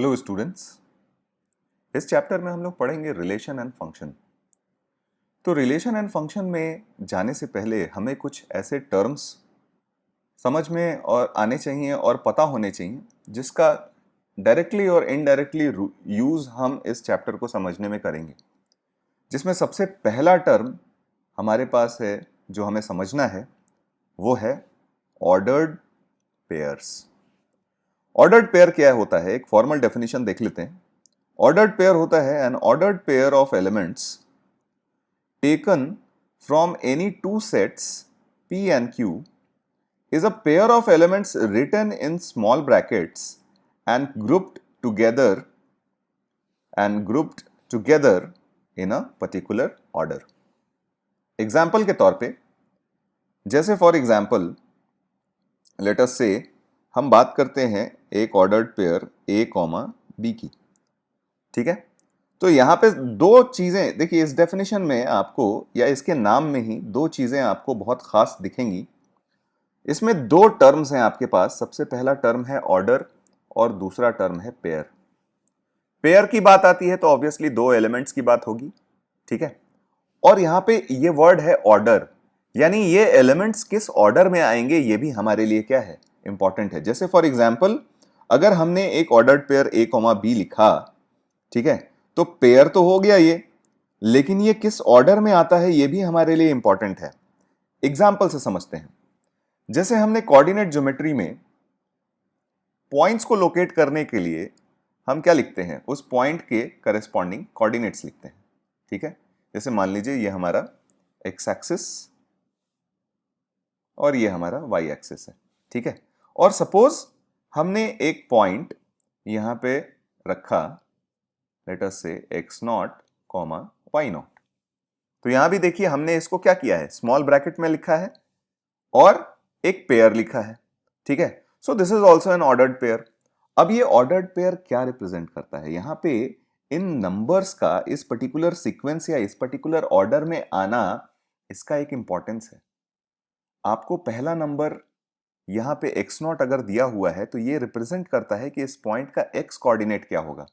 Hello students. इस chapter में हम लोग पढ़ेंगे रिलेशन एंड फंक्शन। तो रिलेशन एंड फंक्शन में जाने से पहले हमें कुछ ऐसे टर्म्स समझ में और आने चाहिए और पता होने चाहिए जिसका डायरेक्टली और इनडायरेक्टली यूज हम इस चैप्टर को समझने में करेंगे। जिसमें सबसे पहला टर्म हमारे पास है जो हमें समझना है, वो है ऑर्डर्ड पेयर्स। ऑर्डर्ड पेयर क्या होता है, एक फॉर्मल डेफिनेशन देख लेते हैं। ऑर्डर्ड पेयर होता है N ordered pair of elements taken from any two sets P and Q is a pair of elements written in small brackets and grouped together in a particular order. Example के तौर पे, जैसे for example let us से हम बात करते हैं एक ऑर्डर्ड पेयर A, B की। ठीक है, तो यहां पे दो चीजें देखिए, इस डेफिनेशन में आपको या इसके नाम में ही दो चीजें आपको बहुत खास दिखेंगी। इसमें दो टर्म्स हैं आपके पास। सबसे पहला टर्म है ऑर्डर और दूसरा टर्म है पेयर। पेयर की बात आती है तो ऑब्वियसली दो एलिमेंट्स की बात होगी। ठीक है, और यहां पे ये वर्ड है ऑर्डर, यानी ये एलिमेंट्स किस ऑर्डर में आएंगे ये भी हमारे लिए क्या है, इंपॉर्टेंट है। जैसे फॉर एग्जाम्पल अगर हमने एक ऑर्डर्ड पेयर A, B लिखा, ठीक है, तो पेयर तो हो गया ये, लेकिन ये किस ऑर्डर में आता है ये भी हमारे लिए इंपॉर्टेंट है। एग्जाम्पल से समझते हैं। जैसे हमने कोऑर्डिनेट ज्योमेट्री में पॉइंट्स को लोकेट करने के लिए हम क्या लिखते हैं, उस पॉइंट के करेस्पॉन्डिंग कोऑर्डिनेट्स लिखते हैं। ठीक है, जैसे मान लीजिए ये हमारा एक्स एक्सिस और ये हमारा वाई एक्सिस है। ठीक है, और सपोज हमने एक पॉइंट यहां पे रखा, लेट अस से x0, y0। तो यहां भी देखिए हमने इसको क्या किया है, स्मॉल ब्रैकेट में लिखा है और एक पेयर लिखा है। ठीक है, so this is also an ordered pair. अब ये ऑर्डर्ड पेयर क्या रिप्रेजेंट करता है, यहां पे इन नंबर्स का इस पर्टिकुलर सीक्वेंस या इस पर्टिकुलर ऑर्डर में आना, इसका एक इंपॉर्टेंस है। आपको पहला नंबर यहां पे x0 अगर दिया हुआ है तो ये रिप्रेजेंट करता है कि इस पॉइंट का x कोऑर्डिनेट क्या होगा।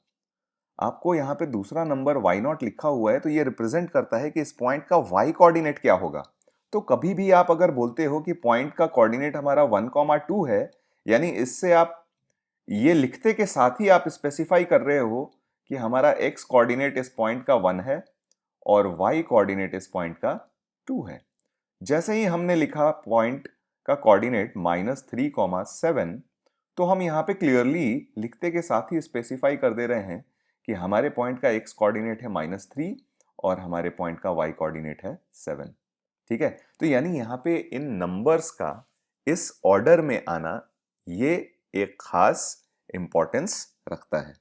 आपको यहां पे दूसरा नंबर y0 लिखा हुआ है तो ये रिप्रेजेंट करता है कि इस पॉइंट का y कोऑर्डिनेट क्या होगा। तो कभी भी आप अगर बोलते हो कि पॉइंट का कोऑर्डिनेट हमारा 1, 2 है, यानी इससे आप ये लिखते के साथ ही आप स्पेसिफाई कर रहे हो कि हमारा x कोऑर्डिनेट इस पॉइंट का 1 है और y कोऑर्डिनेट इस पॉइंट का 2 है। जैसे ही हमने लिखा पॉइंट का कोऑर्डिनेट -3, 7, तो हम यहाँ पे क्लियरली लिखते के साथ ही स्पेसिफाई कर दे रहे हैं कि हमारे पॉइंट का x कोऑर्डिनेट है -3 और हमारे पॉइंट का y कोऑर्डिनेट है 7। ठीक है, तो यानी यहाँ पे इन नंबर्स का इस ऑर्डर में आना ये एक खास इंपॉर्टेंस रखता है।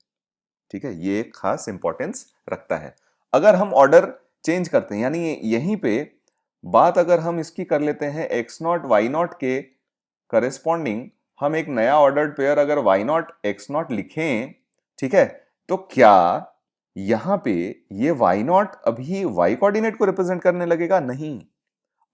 ठीक है, ये एक खास इंपॉर्टेंस रखता है। अगर हम ऑर्डर चेंज करते हैं, यानी यहीं पे बात अगर हम इसकी कर लेते हैं x0 y0 के करेस्पॉन्डिंग, हम एक नया ऑर्डर्ड पेयर अगर y0 x0 लिखें, ठीक है, तो क्या यहां पे ये y0 अभी y कोऑर्डिनेट को रिप्रेजेंट करने लगेगा? नहीं,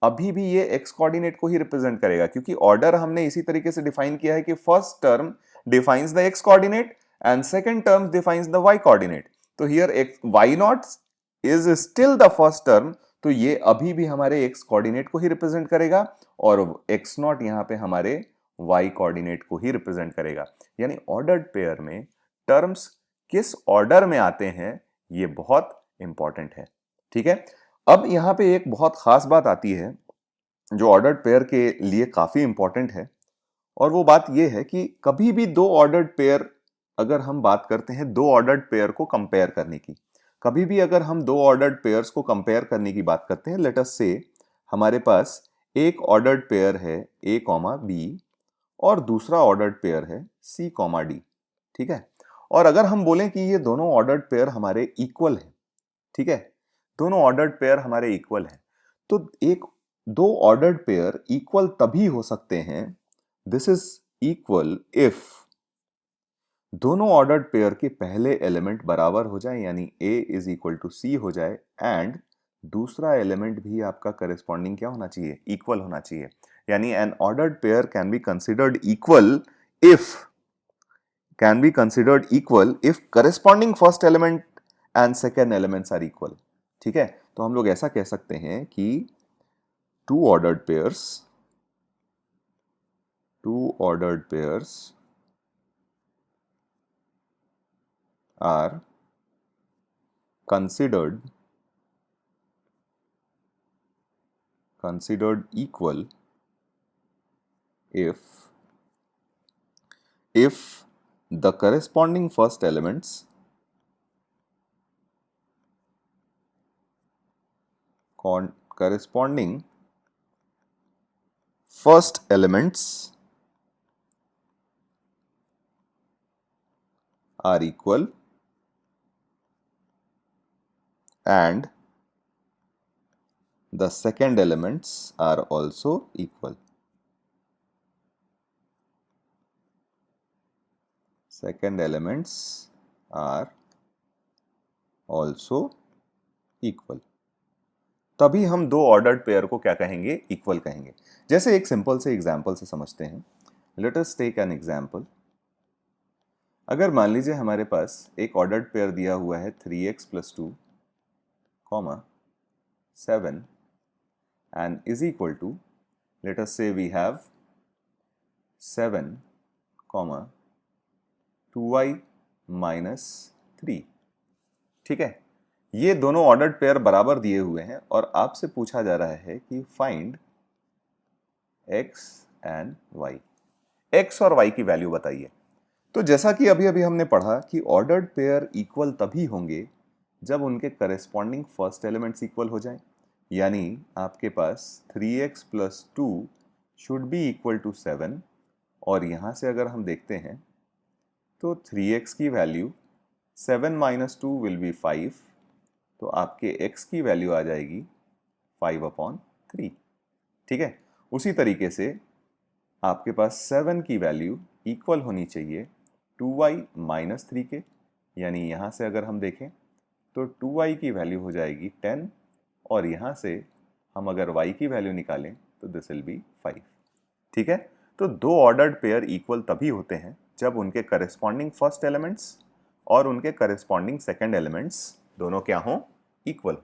अभी भी ये x कोऑर्डिनेट को ही रिप्रेजेंट करेगा, क्योंकि ऑर्डर हमने इसी तरीके से डिफाइन किया है कि first term defines the x coordinate and second term defines the y coordinate. तो here y0 is still the first term, तो ये अभी भी हमारे x कोऑर्डिनेट को ही रिप्रेजेंट करेगा और x0 यहां पे हमारे y कोऑर्डिनेट को ही रिप्रेजेंट करेगा। यानी ऑर्डर्ड पेयर में टर्म्स किस ऑर्डर में आते हैं ये बहुत इंपॉर्टेंट है। ठीक है, अब यहां पे एक बहुत खास बात आती है जो ऑर्डर्ड पेयर के लिए काफी इंपॉर्टेंट है, और वो बात ये है कि कभी भी दो ऑर्डर्ड पेयर, अगर हम बात करते हैं दो ऑर्डर्ड पेयर को कंपेयर करने की, कभी भी अगर हम दो ऑर्डर्ड पेयर्स को कंपेयर करने की बात करते हैं, लेट अस से हमारे पास एक ऑर्डर्ड पेयर है A, B और दूसरा ऑर्डर्ड पेयर है C, D। ठीक है, और अगर हम बोलें कि ये दोनों ऑर्डर्ड पेयर हमारे इक्वल है, ठीक है, दोनों ऑर्डर्ड पेयर हमारे इक्वल है, तो एक दो ऑर्डर्ड पेयर इक्वल तभी हो सकते हैं, दिस इज इक्वल इफ दोनों ऑर्डर्ड पेयर के पहले एलिमेंट बराबर हो जाए, यानी A is equal to C हो जाए, एंड दूसरा एलिमेंट भी आपका करेस्पॉन्डिंग क्या होना चाहिए, इक्वल होना चाहिए। यानी N ordered pair can be considered equal if can be considered equal if corresponding first element and second elements are equal. ठीक है, तो हम लोग ऐसा कह सकते हैं कि two ordered pairs are considered equal if the corresponding first elements are equal and the second elements are also equal. Second elements are also equal. तभी हम दो ऑर्डर्ड पेयर को क्या कहेंगे, इक्वल कहेंगे. जैसे एक सिंपल से एग्जांपल से समझते हैं. Let us take an example. अगर मान लीजिए हमारे पास एक ऑर्डर्ड पेयर दिया हुआ है 3x + 2, 7 and is equal to, let us say we have 7, 2y - 3. ठीक है, ये दोनों ऑर्डर्ड पेयर बराबर दिए हुए हैं और आपसे पूछा जा रहा है कि find x and y. x और y की वैल्यू बताइए. तो जैसा कि अभी अभी हमने पढ़ा कि ऑर्डर्ड पेयर इक्वल तभी होंगे जब उनके करेस्पॉन्डिंग फर्स्ट एलिमेंट्स इक्वल हो जाएं. यानी आपके पास 3x + 2 should be equal to 7 और यहां से अगर हम देखते हैं तो 3x की वैल्यू 7 - 2 विल बी 5, तो आपके x की वैल्यू आ जाएगी 5/3. ठीक है, उसी तरीके से आपके पास 7 की वैल्यू इक्वल होनी चाहिए 2y - 3 के. यानी यहां से अगर हम देखें तो 2y की वैल्यू हो जाएगी 10 और यहां से हम अगर y की वैल्यू निकालें तो दिस विल बी 5. ठीक है, तो दो ऑर्डर्ड पेयर इक्वल तभी होते हैं जब उनके करेस्पॉन्डिंग फर्स्ट एलिमेंट्स और उनके करेस्पॉन्डिंग सेकंड एलिमेंट्स दोनों क्या हों, इक्वल.